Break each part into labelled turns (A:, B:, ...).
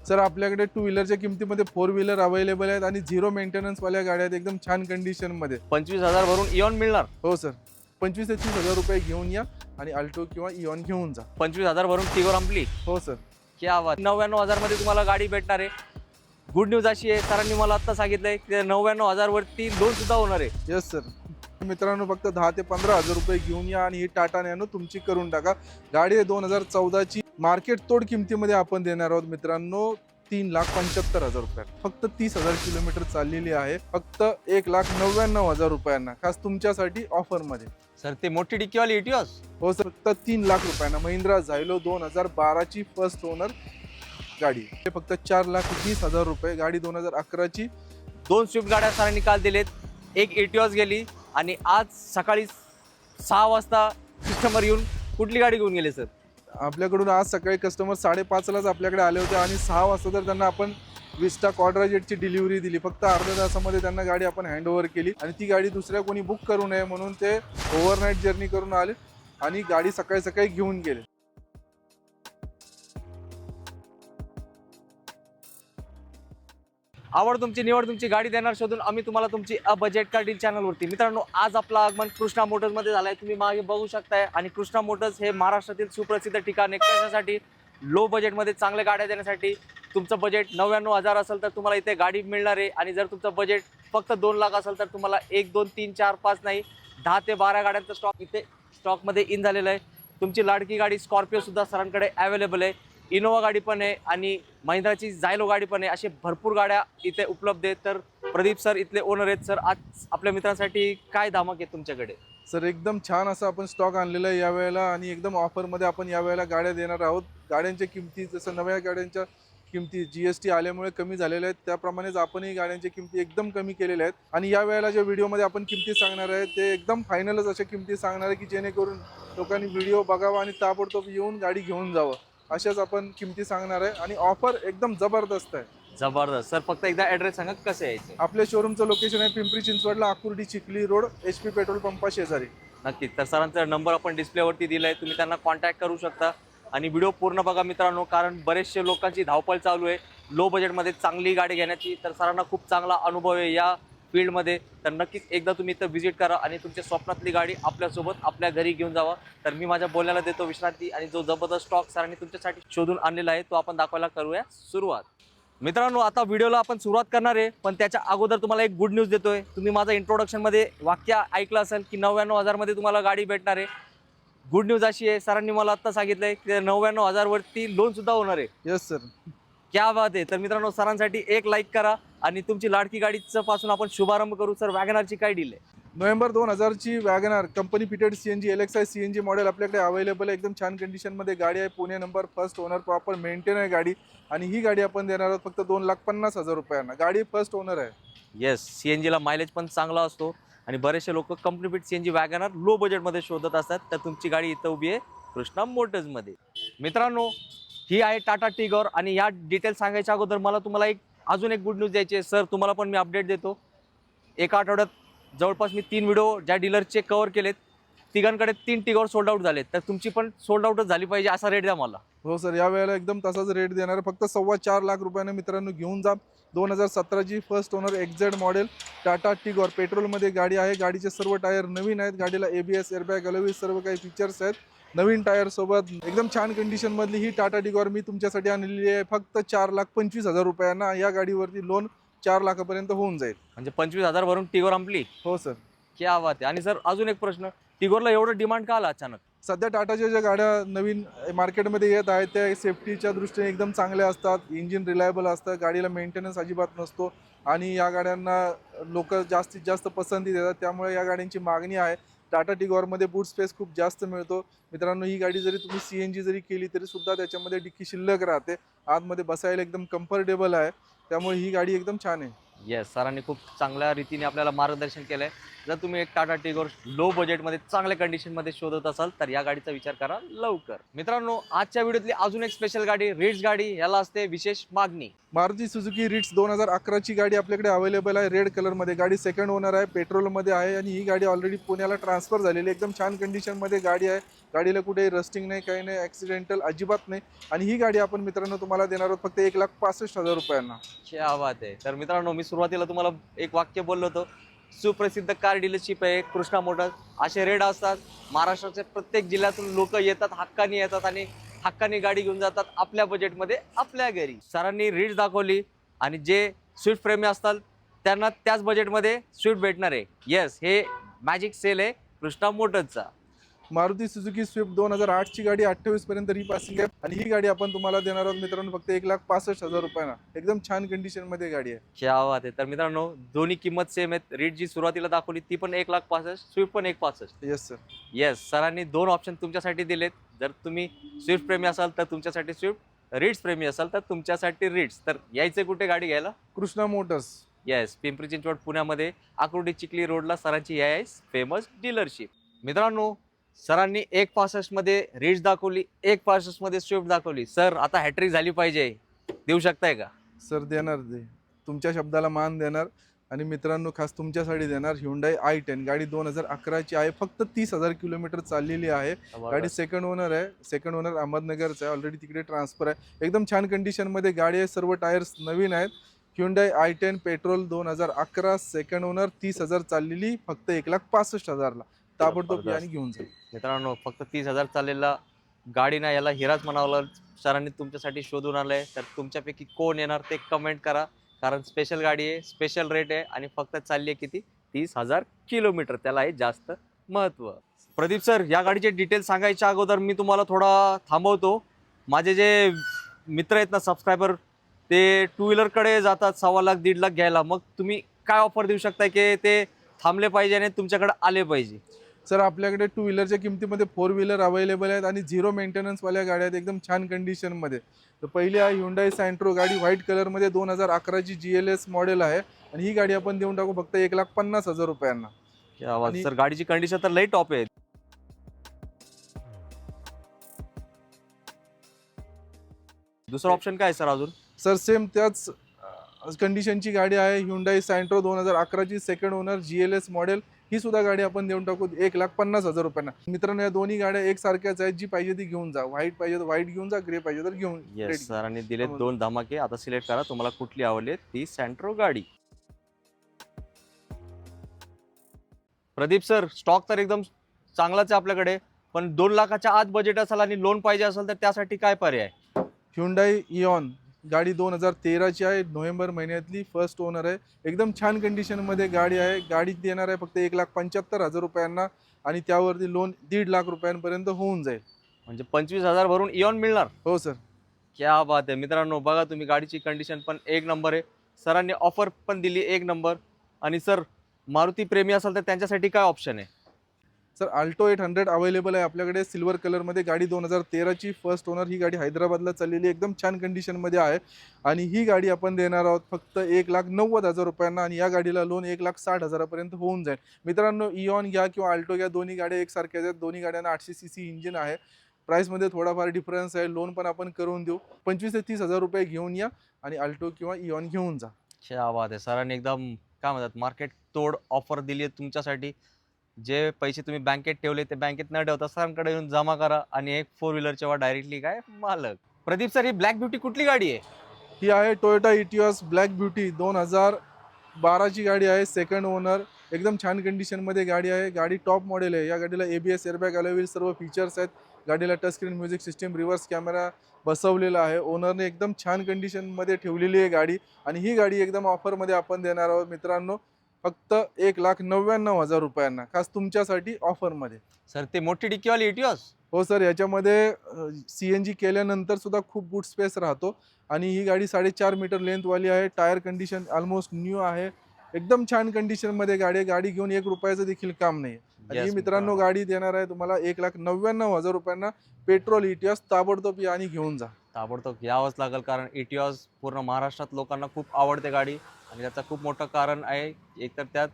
A: Sir आपल्याकडे to व्हीलरच्या किमतीमध्ये four wheeler available आहेत आणि झिरो मेंटेनन्स वाल्या गाड्या आहेत एकदम छान कंडिशन मध्ये.
B: 25,000 भरून इऑन मिळणार.
A: हो सर, 25 ते 30,000 रुपये घेऊन या आणि अल्टो किंवा इऑन घेऊन जा.
B: 25,000 भरून टिगोर आपली.
A: हो सर.
B: क्या बात. 99,000 मध्ये तुम्हाला गाडी भेटणार आहे. गुड न्यूज अशी आहे, सरांनी मला आता सांगितलंय की 99,000 वरती लोन सुद्धा होणार आहे.
A: Yes sir. मित्रांनो फक्त 10 ते 15,000 रुपये घेऊन या आणि ही टाटा नॅनो तुमची करून टाका. गाडी आहे 2014 ची. मार्केट तोड किमतीमध्ये आपण देणार आहोत मित्रांनो 3,75,000 रुपये. फक्त 30,000 किलोमीटर चाललेली आहे. फक्त 1,99,000 रुपयांना खास तुमच्यासाठी ऑफर मध्ये.
B: सर ते मोठी डिक्कीवाली इटिओस.
A: हो सर, फक्त 3 लाख रुपयांना महिंद्रा झायलो 2012 ची फर्स्ट ओनर गाडी. हे फक्त 4,20,000 रुपये. गाडी 2011 ची.
B: 2 स्विफ्ट गाड्या सरांनी काल दिलेत. एक इटिओस गेली आणि आज सकाळी 6 वाजता कस्टमर येऊन कुठली गाडी घेऊन गेले सर?
A: आपल्याकडून आज सकाळी कस्टमर 5:30लाच आपल्याकडे आले होते आणि 6 वाजता तर त्यांना आपण विस्टा क्वाड्राजेटची डिलिव्हरी दिली. फक्त अर्ध्या तासामध्ये त्यांना गाडी आपण हँडओव्हर केली आणि ती गाडी दुसऱ्या कोणी बुक करू नये म्हणून ते ओव्हरनाईट जर्नी करून आले आणि गाडी सकाळी सकाळी घेऊन गेले.
B: आवड तुमची, निवड तुमची, गाडी देणार शोधून आम्ही तुम्हाला तुमची अ बजेट कार डील चॅनलवरती. मित्रांनो आज आपलं आगमन कृष्णा मोटर्समध्ये झालंय. तुम्ही मागे बघू शकताय आणि कृष्णा मोटर्स हे महाराष्ट्रातील सुप्रसिद्ध ठिकाण आहे. कशासाठी? लो बजेटमध्ये चांगल्या गाड्या देण्यासाठी. तुमचं बजेट 99,000 असेल तर तुम्हाला इथे गाडी मिळणार आहे आणि जर तुमचं बजेट फक्त 2 लाख असेल तर तुम्हाला 1 2 3 4 5 नाही 10 ते 12 गाड्यांचा स्टॉक इथे स्टॉकमध्ये इन झालेला आहे. तुमची लाडकी गाडी स्कॉर्पिओ सुद्धा सरांकडे अवेलेबल आहे. इनोवा गाडी पण आहे आणि महिंद्राची झायलो गाडी पण आहे. असे भरपूर गाड्या इथे उपलब्ध आहेत. तर प्रदीप सर इथले ओनर आहेत. सर आज आपल्या मित्रांसाठी काय धमक आहे तुमच्याकडे?
A: सर एकदम छान असं आपण स्टॉक आणलेला आहे यावेळेला आणि एकदम ऑफरमध्ये आपण यावेळेला गाड्या देणार आहोत. गाड्यांच्या किमती जसं नव्या गाड्यांच्या किमती GST आल्यामुळे कमी झालेल्या आहेत त्याप्रमाणेच आपणही गाड्यांच्या किमती एकदम कमी केलेल्या आहेत. आणि यावेळेला ज्या व्हिडिओमध्ये आपण किमती सांगणार आहे ते एकदम फायनलच अशा किमती सांगणार आहे की जेणेकरून लोकांनी व्हिडिओ बघावा आणि ताबडतोब येऊन गाडी घेऊन जावं. अशाच आपण किमती सांगणार आहे आणि ऑफर एकदम जबरदस्त आहे.
B: जबरदस्त. सर फक्त एकदा ॲड्रेस सांगा कसं यायचं?
A: आपल्या शोरूमचं लोकेशन आहे पिंपरी चिंचवडला Akurdi Chikhli road HP petrol पंपा शेजारी.
B: नक्कीच. तर सरांचा नंबर आपण डिस्प्लेवरती दिलाय, तुम्ही त्यांना कॉन्टॅक्ट करू शकता. आणि व्हिडिओ पूर्ण बघा मित्रांनो, कारण बरेचसे लोकांची धावपळ चालू आहे लो बजेटमध्ये चांगली गाडी घेण्याची. तर सरांना खूप चांगला अनुभव आहे या फील्डमध्ये. तर नक्कीच एकदा तुम्ही इथं व्हिजिट करा आणि तुमच्या स्वप्नातली गाडी आपल्यासोबत आपल्या घरी घेऊन जावा. तर मी माझ्या बोलण्याला देतो विश्रांती आणि जो जबरदस्त स्टॉक सरांनी तुमच्यासाठी शोधून आणलेला आहे तो आपण दाखवायला करूया सुरुवात. मित्रांनो आता व्हिडिओला आपण सुरुवात करणार आहे, पण त्याच्या अगोदर तुम्हाला एक गुड न्यूज देतोय. तुम्ही माझं इंट्रोडक्शनमध्ये वाक्य ऐकलं असेल की 99,000 मध्ये तुम्हाला गाडी भेटणार आहे. गुड न्यूज अशी आहे, सरांनी मला आत्ता सांगितलंय की 99,000 वरती लोन सुद्धा होणार आहे.
A: Yes sir.
B: क्या बात आहे. तर मित्रांनो सरांसाठी एक लाईक करा आणि तुमची लाडकी गाडीचं पासून आपण शुभारंभ करू. सर वॅगनारची काय डील आहे?
A: नोव्हेंबर 2000 ची WagonR company fitted CNG LXI CNG model आपल्याकडे अवेलेबल आहे. एकदम छान कंडिशनमध्ये गाडी आहे. Pune number, first owner, proper maintain आहे गाडी आणि ही गाडी आपण देणार आहोत फक्त 2,50,000 रुपयांना. गाडी फर्स्ट ओनर आहे.
B: येस. CNG ला मायलेज पण चांगला असतो आणि बरेचसे लोक company fit CNG WagonR low बजेटमध्ये शोधत असतात. तर तुमची गाडी इथं उभी आहे कृष्णा मोटर्समध्ये. मित्रांनो ही आहे टाटा टिगोर आणि या डिटेल्स सांगायच्या अगोदर मला तुम्हाला अजून एक गुड न्यूज द्यायची आहे. सर तुम्हाला पण मी अपडेट देतो. एका आठवड्यात जवळपास मी 3 व्हिडिओ ज्या डीलरचे कव्हर केलेत तिघांकडे 3 टिगोर सोल्ड आउट झालेत. तर तुमची पण सोल्ड आउटच झाली पाहिजे असा रेट द्या मला.
A: हो सर, या वेळेला एकदम तसाच रेट देणार आहे. फक्त 4.25 लाख रुपयांना मित्रांनो घेऊन जा. 2017 ची first owner XZ model Tata Tigor पेट्रोलमध्ये गाडी आहे. गाडीचे सर्व टायर नवीन आहेत. गाडीला ABS एअरबॅग अलॉय सर्व काही फीचर्स आहेत. नवीन टायर सोबत एकदम छान कंडिशन मधली ही टाटा टिगोर मी तुमच्यासाठी आणलेली आहे फक्त 4,25,000 रुपयांना. या गाडीवरती लोन 4 लाखापर्यंत होऊन जाईल.
B: म्हणजे 25,000 भरून टिगोर आपली.
A: हो सर.
B: क्या बात आहे. आणि सर अजून एक प्रश्न, टिगोरला एवढं डिमांड का आला अचानक?
A: सध्या टाटाच्या ज्या गाड्या नवीन मार्केटमध्ये येत आहेत त्या सेफ्टीच्या दृष्टीने एकदम चांगल्या असतात. इंजिन रिलायबल असतं, गाडीला मेंटेनन्स अजिबात नसतो आणि या गाड्यांना लोक जास्तीत जास्त पसंती देतात. त्यामुळे या गाड्यांची मागणी आहे. टाटा टिगोरमध्ये बूट स्पेस खूप जास्त मिळतो. मित्रांनो ही गाडी जरी तुम्ही CNG जरी केली तरी सुद्धा त्याच्यामध्ये डिक्की शिल्लक राहते. आतमध्ये बसायला एकदम कम्फर्टेबल आहे. त्यामुळे ही गाडी एकदम छान आहे.
B: येस. सरांनी खूप चांगल्या रीतीने आपल्याला मार्गदर्शन केलं आहे. जर तुम्ही एक टाटा टिगोर लो बजेटमध्ये चांगल्या कंडिशनमध्ये शोधत असाल तर या गाडीचा विचार करा लवकर. मित्रांनो आजच्या व्हिडिओतली अजून एक स्पेशल गाडी रिट्स गाडी, याला असते विशेष मागणी.
A: मारुती सुझुकी रिट्स 2011 ची गाडी आपल्याकडे अवेलेबल आहे. रेड कलरमध्ये गाडी सेकंड ओनर आहे. पेट्रोलमध्ये आहे आणि ही गाडी ऑलरेडी पुण्याला ट्रान्सफर झालेली एकदम छान कंडिशनमध्ये गाडी आहे. गाडीला कुठेही रस्टिंग नाही, काही नाही, ॲक्सिडेंटल अजिबात नाही. आणि ही गाडी आपण मित्रांनो तुम्हाला देणार आहोत फक्त 1,65,000 रुपयांना.
B: क्या बात आहे. तर मित्रांनो, मी सुरुवातीला तुम्हाला एक वाक्य बोललो होतो, सुप्रसिद्ध कार डीलरशिप आहे कृष्णा मोटर्स. असे रेट असतात, महाराष्ट्राच्या प्रत्येक जिल्ह्यातून लोक येतात, हक्कानी येतात आणि हक्कानी गाडी घेऊन जातात आपल्या बजेटमध्ये आपल्या घरी. सरांनी रीड्स दाखवली आणि जे स्विफ्ट प्रेमी असतात त्यांना त्याच बजेटमध्ये स्विफ्ट भेटणार आहे. येस, हे मॅजिक सेल आहे कृष्णा मोटर्सचा.
A: मारुती सुझुकी स्विफ्ट 2008ची गाडी 28 पर्यंत रिपासिंग आहे. आणि ही गाडी आपण तुम्हाला देणार आहोत मित्रांनो फक्त 1,65,000 रुपयांना. एकदम छान कंडिशन मध्ये गाडी आहे.
B: क्या बात आहे. तर मित्रांनो, दोन्ही किंमत सेम आहेत. रीड जी सुरुवातीला दाखवली ती पण 1,65,000, स्विफ्ट पण 1,65,000.
A: Yes sir.
B: येस, सरांनी दोन ऑप्शन तुमच्यासाठी दिलेत. जर तुम्ही स्विफ्ट प्रेमी असाल तर तुमच्यासाठी स्विफ्ट, रीड्स प्रेमी असाल तर तुमच्यासाठी रीड्स. तर यायचं कुठे गाडी घ्यायला?
A: कृष्णा मोटर्स.
B: येस, पिंपरी चिंचवड पुण्यामध्ये आकुर्डी चिखली रोडला सरांची आहे फेमस डीलरशिप. मित्रांनो, सरांनी 1,65,000 मध्ये रीड्स दाखवली, 1,65,000 मध्ये स्विफ्ट दाखवली. सर, आता हॅट्रिक झाली पाहिजे, देऊ शकताय का?
A: सर देणार दे, तुमच्या शब्दाला मान देणार. आणि मित्रांनो खास तुमच्यासाठी देणार Hyundai i10. गाडी 2011ची आहे, फक्त 30,000 किलोमीटर चाललेली आहे. गाडी सेकंड ओनर आहे. सेकंड ओनर अहमदनगरचा आहे, ऑलरेडी तिकडे ट्रान्सफर आहे. एकदम छान कंडिशनमध्ये गाडी आहे, सर्व टायर्स नवीन आहेत. Hyundai i10 petrol 2011, second owner, 30,000 चाललेली, फक्त 1,65,000ला. ताबडतोब या आणि घेऊन जा.
B: मित्रांनो, फक्त 30,000 चाललेला गाडी ना, याला हिराच म्हणावं. सरांनी तुमच्यासाठी शोधून आलंय. तर तुमच्यापैकी कोण येणार ते कमेंट करा, कारण स्पेशल गाडी आहे, स्पेशल रेट आहे आणि फक्त चालली आहे किती? 30,000 किलोमीटर. त्याला आहे जास्त महत्व. प्रदीप सर, या गाडीचे डिटेल्स सांगायच्या अगोदर मी तुम्हाला थोडा थांबवतो. माझे जे मित्र आहेत ना, सबस्क्रायबर, ते टू व्हीलरकडे जातात 1.25 लाख 1.5 लाख घ्यायला. मग तुम्ही काय ऑफर देऊ शकताय की ते थांबले पाहिजे आणि तुमच्याकडे आले पाहिजे?
A: सर आपल्याकडे टू व्हीलरच्या किमतीमध्ये 4 व्हीलर अवेलेबल आहेत आणि झिरो मेंटेनन्सवाल्या गाड्या आहेत एकदम छान कंडिशनमध्ये. तर पहिली आहे Hyundai Santro. गाडी व्हाईट कलरमध्ये 2011ची GLS मॉडेल आहे. आणि ही गाडी आपण देऊन टाकू फक्त 1,50,000 रुपयांना.
B: क्या बात सर, गाडीची कंडिशन तर लई टॉप आहे. दुसरा ऑप्शन काय सर अजून?
A: सर सेम त्याच कंडिशनची गाडी आहे Hyundai Santro 2011ची, सेकंड ओनर, GLS मॉडेल. ही सुद्धा गाडी आपण देऊन टाकू 1,50,000 रुपयांना. मित्रांनो, या दोन्ही गाड्या एकसारख्याच आहेत. जी पाहिजे ती घेऊन जा. व्हाईट पाहिजे तर व्हाईट घेऊन जा, ग्रे पाहिजे तर घेऊन.
B: येस, सरांनी दिले दोन धमाके. आता सिलेक्ट करा तुम्हाला कुठली आवडली ती सॅन्ट्रो गाडी. प्रदीप सर, स्टॉक तर एकदम चांगलाच आहे आपल्याकडे, पण 2 लाखाच्या आत बजेट असेल आणि लोन पाहिजे असेल तर त्यासाठी काय पर्याय?
A: Hyundai Eon गाडी 2013ची आहे, नोव्हेंबर महिन्यातली, फर्स्ट ओनर आहे. एकदम छान कंडिशनमध्ये गाडी आहे. गाडी देणार आहे फक्त 1,75,000 रुपयांना आणि त्यावरती लोन 1.5 लाख रुपयांपर्यंत होऊन जाईल.
B: म्हणजे 25,000 भरून इऑन मिळणार?
A: हो सर.
B: क्या बात आहे. मित्रांनो, बघा तुम्ही, गाडीची कंडिशन पण एक नंबर आहे. सरांनी ऑफर पण दिली एक नंबर. आणि सर, मारुती प्रेमी असाल तर त्यांच्यासाठी काय ऑप्शन आहे?
A: सर Alto 800 अवेलेबल आहे आपल्याकडे सिल्वर कलरमध्ये. गाडी 2013ची, फर्स्ट ओनर. ही गाडी हैदराबादला चाललेली एकदम छान कंडिशनमध्ये आहे. आणि ही गाडी आपण देणार आहोत फक्त 1,90,000 रुपयांना आणि या गाडीला लोन 1,60,000 पर्यंत होऊन जाईल. मित्रांनो, इऑन घ्या किंवा Alto घ्या, दोन्ही गाड्या एकसारख्याच आहेत. दोन्ही गाड्यांना 800 cc इंजिन आहे. प्राईसमध्ये थोडाफार डिफरन्स आहे. लोन पण आपण करून देऊ. 25,000 ते 30,000 रुपये घेऊन या आणि Alto किंवा इऑन घेऊन जा.
B: क्या बात आहे. सरांनी एकदम काय म्हणतात, मार्केट तोड ऑफर दिली आहे तुमच्यासाठी. जे पैसे तुम्ही बँकेत ठेवले ते बँकेत न ठेवता सरांकडे येऊन जमा करा आणि एक 4 व्हीलरच्या वा डायरेक्टली काय मालक. प्रदीप सर, ही ब्लॅक ब्युटी कुठली गाडी आहे?
A: ही आहे Toyota Etios ब्लॅक ब्युटी. 2012ची गाडी आहे, सेकंड ओनर. एकदम छान कंडिशनमध्ये गाडी आहे. गाडी टॉप मॉडेल आहे. या गाडीला ABS, एअरबॅग, अलॉय व्हील सर्व फीचर्स आहेत. गाडीला touch screen music system, reverse camera बसवलेला आहे. ओनरने एकदम छान कंडिशनमध्ये ठेवलेली आहे गाडी. आणि ही गाडी एकदम ऑफरमध्ये आपण देणार आहोत मित्रांनो फक्त 1,99,000 रुपयांना, खास तुमच्यासाठी ऑफरमध्ये.
B: सर, ते मोठी डिक्कीवाली इटिओस?
A: हो सर, याच्यामध्ये CNG केल्यानंतर सुद्धा खूप बूट स्पेस राहतो. आणि ही गाडी 4.5 मीटर लेंथवाली आहे. टायर कंडिशन ऑलमोस्ट न्यू आहे. एकदम छान कंडिशनमध्ये गाडी आहे. गाडी घेऊन 1 रुपयाचं देखील काम नाही. आणि ही मित्रांनो गाडी देणार आहे तुम्हाला 1,99,000 रुपयांना. Petrol Etios. ताबडतोब या आणि घेऊन जा.
B: ताबडतोब यावंच लागेल, कारण इटिओस पूर्ण महाराष्ट्रात लोकांना खूप आवडते गाडी. आणि त्याचं खूप मोठं कारण आहे, एकतर त्यात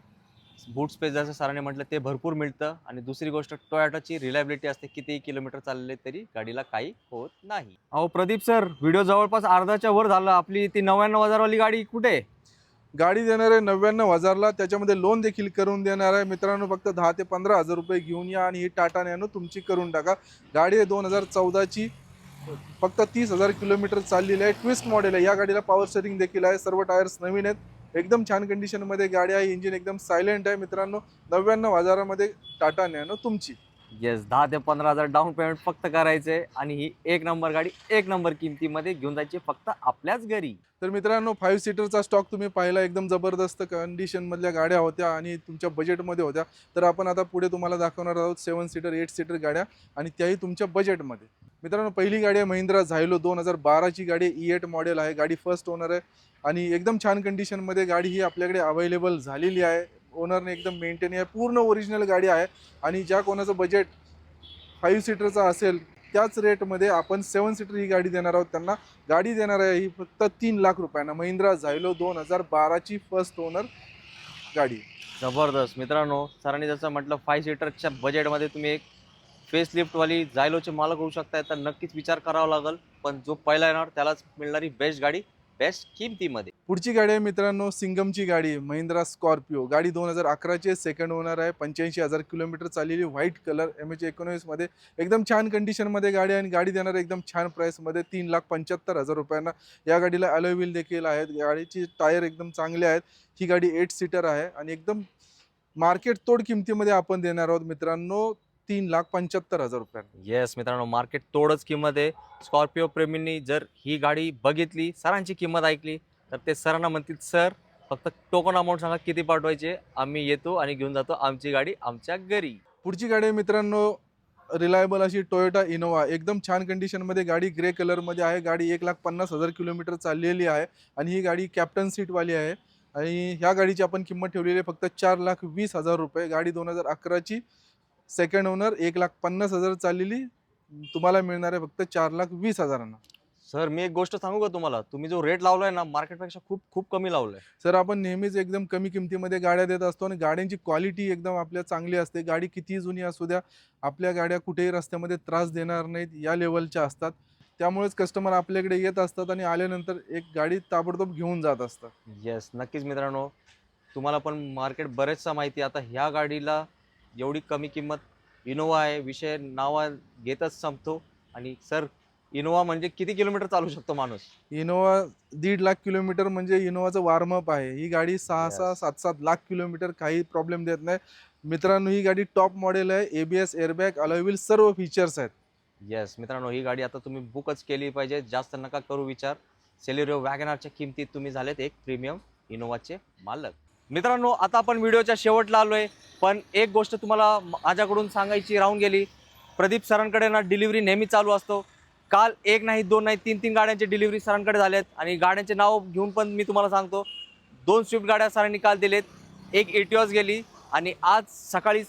B: बूट स्पेस जसं सरांनी म्हटलं ते भरपूर मिळतं. आणि दुसरी गोष्ट, टोयोटाची रिलायबिलिटी असते. कितीही किलोमीटर चालले तरी गाडीला काही होत नाही. अहो प्रदीप सर, व्हिडिओ जवळपास अर्धाच्या वर झाला. आपली ती 99,000 वाली गाडी कुठे?
A: गाडी देणार आहे 99,000ला, त्याच्यामध्ये लोन देखील करून देणार आहे मित्रांनो. फक्त 10 ते 15,000 रुपये घेऊन या आणि ही टाटा नॅनो तुमची करून टाका. गाडी आहे 2014ची, फक्त 30,000 किलोमीटर चाललेली आहे. ट्विस्ट मॉडेल आहे. या गाडीला पॉवर स्टेअरिंग देखील आहे. सर्व टायर्स नवीन आहेत. एकदम छान कंडिशनमध्ये गाडी आहे. इंजिन एकदम सायलेंट आहे मित्रांनो. 99,000मध्ये टाटा नॅनो तुमची.
B: येस, 10 ते 15,000 डाऊन पेमेंट फक्त करायचंय आणि ही एक नंबर गाडी एक नंबर किमतीमध्ये घेऊन जायची फक्त आपल्याच घरी.
A: तर मित्रांनो 5 सीटरचा स्टॉक तुम्ही पाहिला. एकदम जबरदस्त कंडिशनमधल्या गाड्या होत्या आणि तुमच्या बजेटमध्ये होत्या. तर आपण आता पुढे तुम्हाला दाखवणार आहोत 7 सीटर 8 सीटर गाड्या आणि त्याही तुमच्या बजेटमध्ये. मित्रांनो पहिली गाडी आहे महिंद्रा झायलो 2012ची गाडी. E8 मॉडेल आहे. गाडी फर्स्ट ओनर आहे आणि एकदम छान कंडिशनमध्ये गाडी ही आपल्याकडे अवेलेबल झालेली आहे. ओनरने एकदम मेंटेन आहे. पूर्ण ओरिजिनल गाडी आहे आणि ज्या कोणाचं बजेट 5 सीटरचा असेल त्याच रेटमध्ये आपण 7 सीटर ही गाडी देणार आहोत त्यांना. गाडी देणार आहे ही फक्त 3 लाख रुपयांना. महिंद्रा झायलो 2012ची फर्स्ट ओनर गाडी.
B: जबरदस्त मित्रांनो, सरांनी जसं म्हटलं 5 सीटरच्या बजेटमध्ये तुम्ही एक फेसलिफ्टवाली झायलोचे मालक होऊ शकताय, तर नक्कीच विचार करावा लागेल. पण जो पहिला येणार त्यालाच मिळणारी बेस्ट गाडी बेस्ट किमतीमध्ये.
A: पुढची गाडी आहे मित्रांनो सिंगमची गाडी. महिंद्रा स्कॉर्पिओ. गाडी 2011ची सेकंड ओनर आहे. 85,000 किलोमीटर चाललेली. White colour. MH19मध्ये एकदम छान कंडिशनमध्ये गाडी आहे आणि गाडी देणार एकदम छान प्राईसमध्ये 3,75,000 रुपयांना. या गाडीला अलॉय व्हील देखील आहेत. गाडीची टायर एकदम चांगले आहेत. ही गाडी 8 सीटर आहे आणि एकदम मार्केट तोड किमतीमध्ये आपण देणार आहोत मित्रांनो 3,75,000 रुपयांना.
B: येस मित्रांनो, मार्केट तोडच किंमत आहे. स्कॉर्पिओ प्रेमींनी जर ही गाडी बघितली, सरांची किंमत ऐकली, तर ते सरांना म्हणतील सर फक्त टोकन अमाऊंट सांगा किती पाठवायचे, आम्ही येतो आणि घेऊन जातो आमची गाडी आमच्या घरी.
A: पुढची गाडी आहे मित्रांनो रिलायबल अशी टोयोटा इनोवा. एकदम छान कंडिशनमध्ये गाडी ग्रे कलरमध्ये आहे. गाडी 1,50,000 किलोमीटर चाललेली आहे आणि ही गाडी कॅप्टन सीटवाली आहे आणि ह्या गाडीची आपण किंमत ठेवलेली आहे फक्त 4,20,000 रुपये. गाडी 2011ची सेकंड ओनर. 1,50,000 चाललेली. तुम्हाला मिळणार आहे फक्त 4,20,000.
B: सर मी एक गोष्ट सांगू का तुम्हाला, तुम्ही जो रेट लावलाय ना मार्केटपेक्षा खूप खूप कमी लावलाय.
A: सर आपण नेहमीच एकदम कमी किमतीमध्ये गाड्या देत असतो आणि गाड्यांची क्वालिटी एकदम आपल्या चांगली असते. गाडी किती जुनी असू द्या, आपल्या गाड्या कुठेही रस्त्यामध्ये त्रास देणार नाहीत या लेवलच्या असतात. त्यामुळेच कस्टमर आपल्याकडे येत असतात आणि आल्यानंतर एक गाडी ताबडतोब घेऊन जात असतात.
B: येस नक्कीच मित्रांनो, तुम्हाला पण मार्केट बरेचसा माहिती. आता ह्या गाडीला एवढी कमी किंमत, इनोवा आहे, विषय नावा घेतच संपतो. आणि सर इनोवा म्हणजे किती किलोमीटर चालू शकतो माणूस?
A: इनोवा 1.5 लाख किलोमीटर म्हणजे इनोवाचं वॉर्मअप आहे. ही गाडी 6-6, 7-7 लाख किलोमीटर काही प्रॉब्लेम देत नाही मित्रांनो. ही गाडी टॉप मॉडेल आहे. ABS, एअरबॅग, अलॉय व्हील सर्व फीचर्स आहेत.
B: येस मित्रांनो, ही गाडी आता तुम्ही बुकच केली पाहिजे. जास्त नका करू विचार. सेलेरिओ वॅगनारच्या किमतीत तुम्ही झालेत एक प्रीमियम इनोवाचे मालक. मित्रांनो आता आपण व्हिडिओच्या शेवटला आलोय, पण एक गोष्ट तुम्हाला माझ्याकडून सांगायची राहून गेली. प्रदीप सरांकडे ना डिलिव्हरी नेहमी चालू असतो. काल एक नाही, दोन नाही, 3 गाड्यांचे डिलिव्हरी सरांकडे झालेत आणि गाड्यांचे नाव घेऊन पण मी तुम्हाला सांगतो. 2 स्विफ्ट गाड्या सरांनी काल दिलेत. एक एटिओस गेली आणि आज सकाळी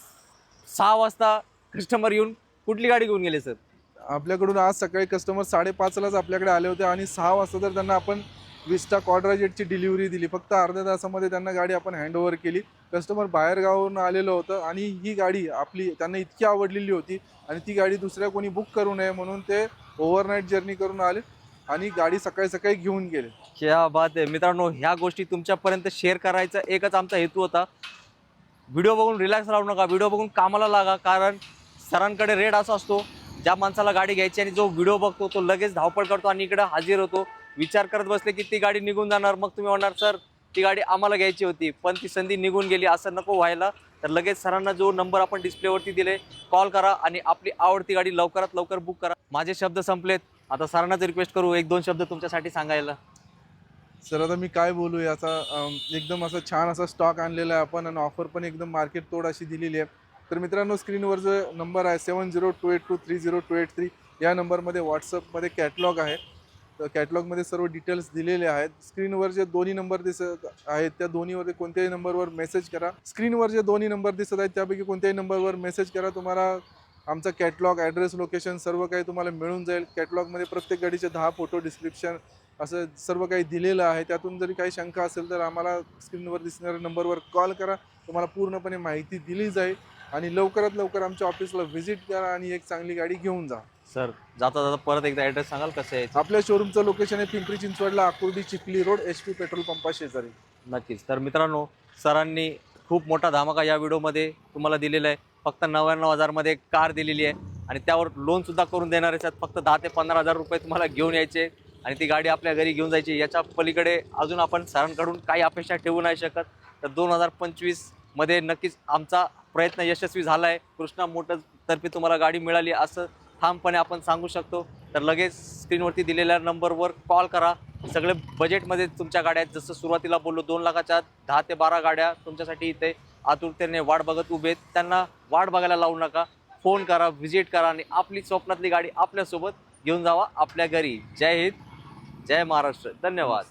B: 6 वाजता कस्टमर येऊन कुठली गाडी घेऊन गेले सर?
A: आपल्याकडून आज सकाळी कस्टमर 5:30लाच आपल्याकडे आले होते आणि 6 वाजता तर त्यांना आपण विस्टा क्वाड्राजेटची डिलिव्हरी दिली. फक्त अर्ध्या तासामध्ये त्यांना गाडी आपण हँडओव्हर केली. कस्टमर बाहेरगावावरून आलेलं होतं आणि ही गाडी आपली त्यांना इतकी आवडलेली होती आणि ती गाडी दुसऱ्या कोणी बुक करू नये म्हणून ते ओव्हरनाईट जर्नी करून आले आणि गाडी सकाळी सकाळी घेऊन गेले.
B: क्या बात आहे मित्रांनो, ह्या गोष्टी तुमच्यापर्यंत शेअर करायचा एकच आमचा हेतू होता. व्हिडिओ बघून रिलॅक्स राहू नका, व्हिडिओ बघून कामाला लागा. कारण सरांकडे रेट असा असतो, ज्या माणसाला गाडी घ्यायची आणि जो व्हिडिओ बघतो तो लगेच धावपळ करतो आणि इकडे हजर होतो. विचार करत बसले की ती गाडी निघून जाणार, मग तुम्ही म्हणणार सर ती गाडी आम्हाला घ्यायची होती पण ती संधी निघून गेली. असं नको व्हायला. तर लगेच सरांना जो नंबर आपण डिस्प्लेवरती दिले कॉल करा आणि आपली आवडती गाडी लवकरात लवकर बुक करा. माझे शब्द संपलेत, आता सरांनाच रिक्वेस्ट करू 1-2 शब्द तुमच्यासाठी सांगायला.
A: सर आता मी काय बोलू याचा. एकदम असं छान असा स्टॉक आणलेला आहे आपण आणि ऑफर पण एकदम मार्केट तोड अशी दिलेली आहे. तर मित्रांनो स्क्रीनवर जो नंबर आहे 7028230283 या नंबरमध्ये व्हॉट्सअपमध्ये कॅटलॉग आहे. तर कॅटलॉगमध्ये सर्व डिटेल्स दिलेले आहेत. स्क्रीनवर जे दोन्ही नंबर दिसत आहेत त्या दोन्हीवर कोणत्याही नंबरवर मेसेज करा. स्क्रीनवर जे दोन्ही नंबर दिसत आहेत त्यापैकी कोणत्याही नंबरवर मेसेज करा. तुम्हाला आमचा कॅटलॉग, ॲड्रेस, लोकेशन सर्व काही तुम्हाला मिळून जाईल. कॅटलॉगमध्ये प्रत्येक गाडीचे 10 फोटो, डिस्क्रिप्शन असं सर्व काही दिलेलं आहे. त्यातून जरी काही शंका असेल तर आम्हाला स्क्रीनवर दिसणाऱ्या नंबरवर कॉल करा. तुम्हाला पूर्णपणे माहिती दिली जाईल आणि लवकरात लवकर आमच्या ऑफिसला व्हिजिट करा आणि एक चांगली गाडी घेऊन जा.
B: सर जाता जाता परत एकदा ॲड्रेस सांगाल कसं आहे?
A: आपल्या शोरूमचं लोकेशन आहे पिंपरी चिंचवडला, Akurdi Chikhli road, HP petrol पंपा शेजारी.
B: नक्कीच. तर मित्रांनो, सरांनी खूप मोठा धमाका या व्हिडिओमध्ये तुम्हाला दिलेला आहे. फक्त 99,000 मध्ये कार दिलेली आहे आणि त्यावर लोनसुद्धा करून देणार आहेत. फक्त 10 ते 15,000 रुपये तुम्हाला घेऊन यायचे आणि ती गाडी आपल्या घरी घेऊन जायची. याच्या पलीकडे अजून आपण सरांकडून काही अपेक्षा ठेवू नाही शकत. तर 2025 मध्ये नक्कीच आमचा प्रयत्न यशस्वी झाला आहे. कृष्णा मोटर्स तर्फे तुम्हाला गाडी मिळाली असं ठामपणे आपण सांगू शकतो. तर लगेच स्क्रीनवरती दिलेल्या नंबरवर कॉल करा. सगळे बजेटमध्ये तुमच्या गाड्या आहेत. जसं सुरुवातीला बोललो 2 लाखाच्या आत 10 ते 12 गाड्या तुमच्यासाठी इथे आतुरतेने वाट बघत उभे आहेत. त्यांना वाट बघायला लावू नका. फोन करा, व्हिजिट करा आणि आपली स्वप्नातली गाडी आपल्यासोबत घेऊन जावा आपल्या घरी. जय हिंद, जय महाराष्ट्र. धन्यवाद.